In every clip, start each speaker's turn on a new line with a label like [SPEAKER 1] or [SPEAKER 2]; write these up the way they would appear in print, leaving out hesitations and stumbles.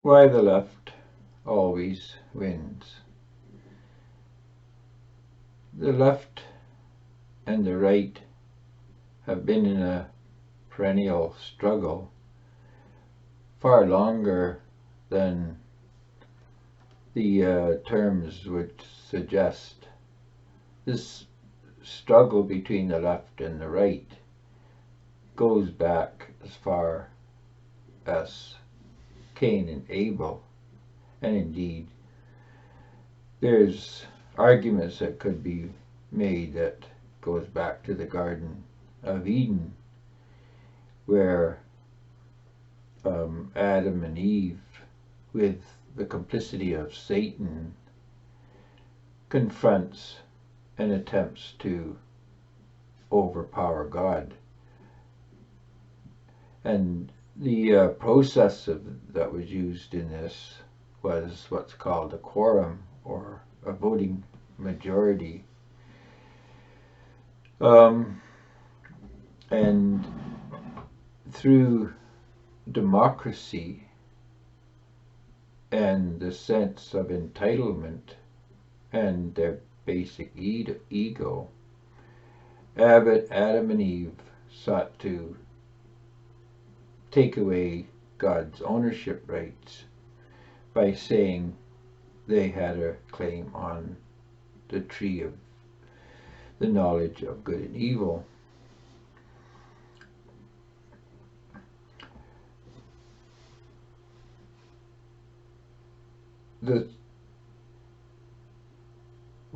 [SPEAKER 1] Why the left always wins. The left and the right have been in a perennial struggle far longer than the terms would suggest. This struggle between the left and the right goes back as far as Cain and Abel, and indeed there's arguments that could be made that goes back to the Garden of Eden, where Adam and Eve, with the complicity of Satan, confronts and attempts to overpower God. And the process that was used in this was what's called a quorum, or a voting majority. And through democracy and the sense of entitlement and their basic ego, Adam and Eve sought to take away God's ownership rights by saying they had a claim on the tree of the knowledge of good and evil. The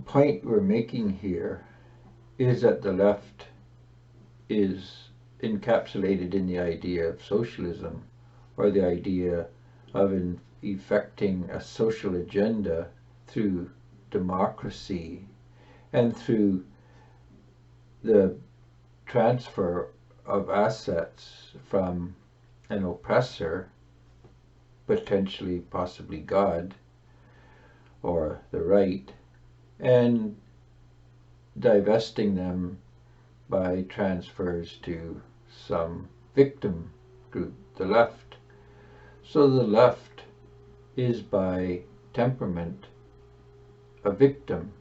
[SPEAKER 1] point we're making here is that the left is encapsulated in the idea of socialism, or the idea of effecting a social agenda through democracy and through the transfer of assets from an oppressor, potentially possibly God or the right, and divesting them by transfers to some victim group, the left. So the left is by temperament a victim,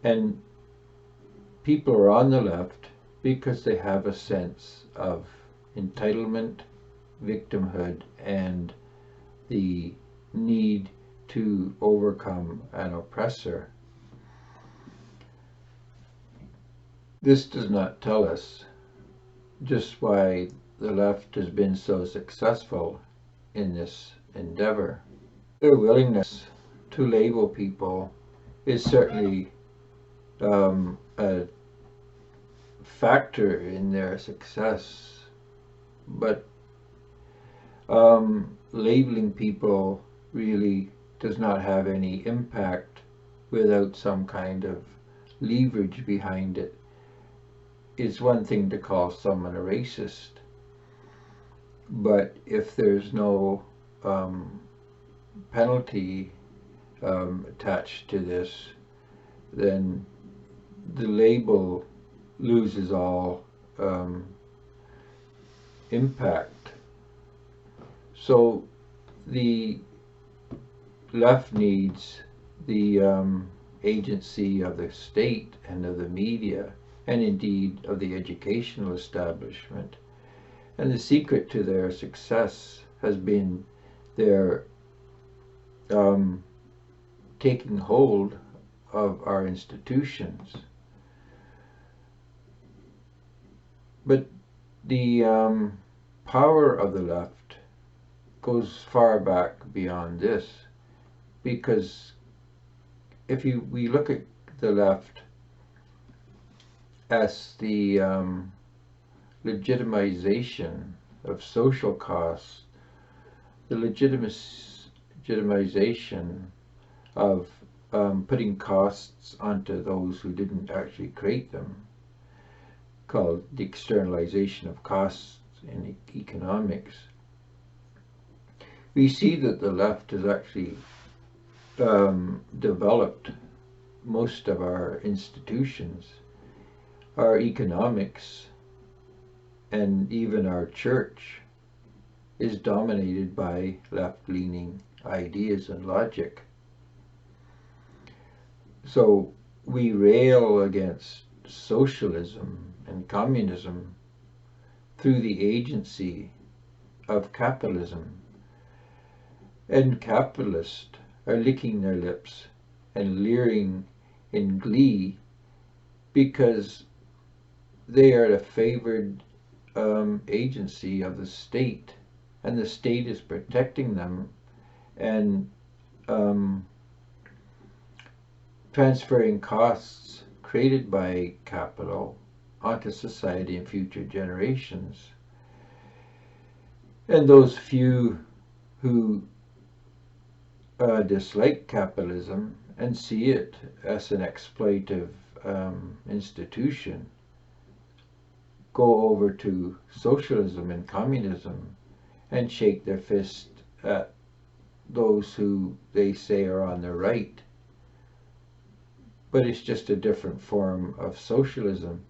[SPEAKER 1] and people are on the left because they have a sense of entitlement, victimhood, and the need to overcome an oppressor. This does not tell us just why the left has been so successful in this endeavor. Their willingness to label people is certainly a factor in their success, but labeling people really does not have any impact without some kind of leverage behind it. It's one thing to call someone a racist, but if there's no penalty attached to this, then the label loses all impact. So the left needs the agency of the state and of the media, and indeed of the educational establishment. And the secret to their success has been their taking hold of our institutions. But the power of the left goes far back beyond this, because if we look at the left as the legitimization of social costs, the legitimization of putting costs onto those who didn't actually create them, called the externalization of costs in economics, we see that the left has actually developed most of our institutions, our economics, and even our church is dominated by left-leaning ideas and logic. So we rail against socialism and communism through the agency of capitalism. And capitalists are licking their lips and leering in glee because they are the favored agency of the state, and the state is protecting them and transferring costs created by capital onto society and future generations. And those few who dislike capitalism and see it as an exploitative institution go over to socialism and communism and shake their fist at those who they say are on the right. But it's just a different form of socialism.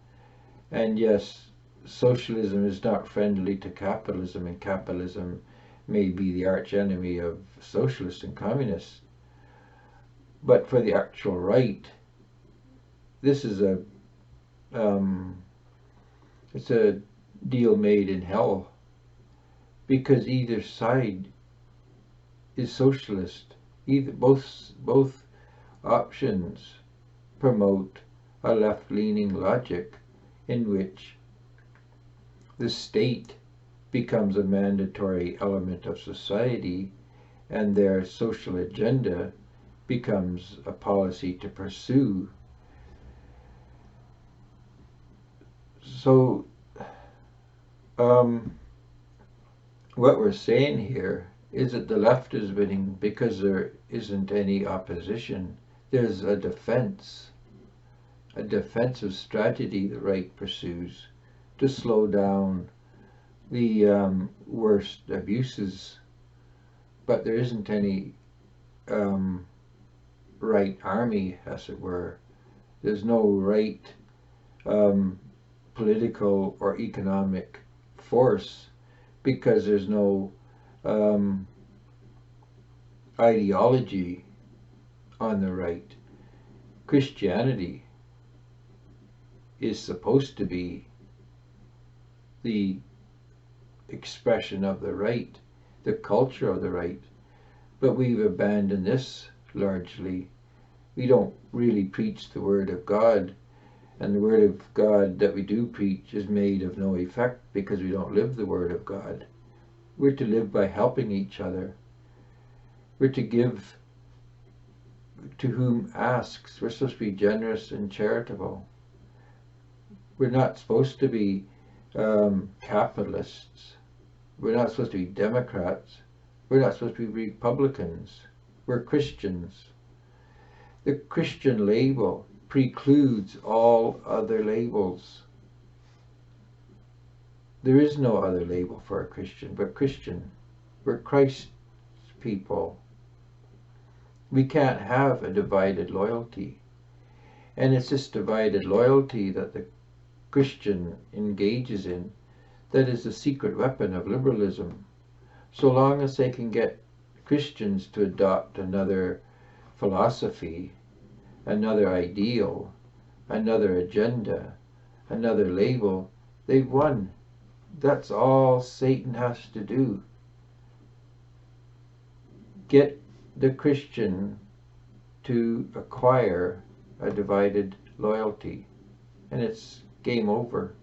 [SPEAKER 1] And yes, socialism is not friendly to capitalism, and capitalism may be the archenemy of socialists and communists. But for the actual right, this is it's a deal made in hell, because either side is socialist. Both options promote a left-leaning logic in which the state becomes a mandatory element of society, and their social agenda becomes a policy to pursue. So what we're saying here is that the left is winning because there isn't any opposition. There's a defensive strategy the right pursues to slow down the worst abuses, but there isn't any right army, as it were. There's no right political or economic force, because there's no ideology on the right. Christianity is supposed to be the expression of the right, the culture of the right, but we've abandoned this largely. We don't really preach the Word of God, and the Word of God that we do preach is made of no effect because we don't live the Word of God. We're to live by helping each other. We're to give to whom asks. We're supposed to be generous and charitable. We're not supposed to be capitalists. We're not supposed to be Democrats. We're not supposed to be Republicans. We're Christians. The Christian label precludes all other labels. There is no other label for a Christian but Christian. We're Christ's people. We can't have a divided loyalty. And it's this divided loyalty that the Christian engages in that is the secret weapon of liberalism. So long as they can get Christians to adopt another philosophy, another ideal, another agenda, another label, they've won. That's all Satan has to do. Get the Christian to acquire a divided loyalty, and it's game over.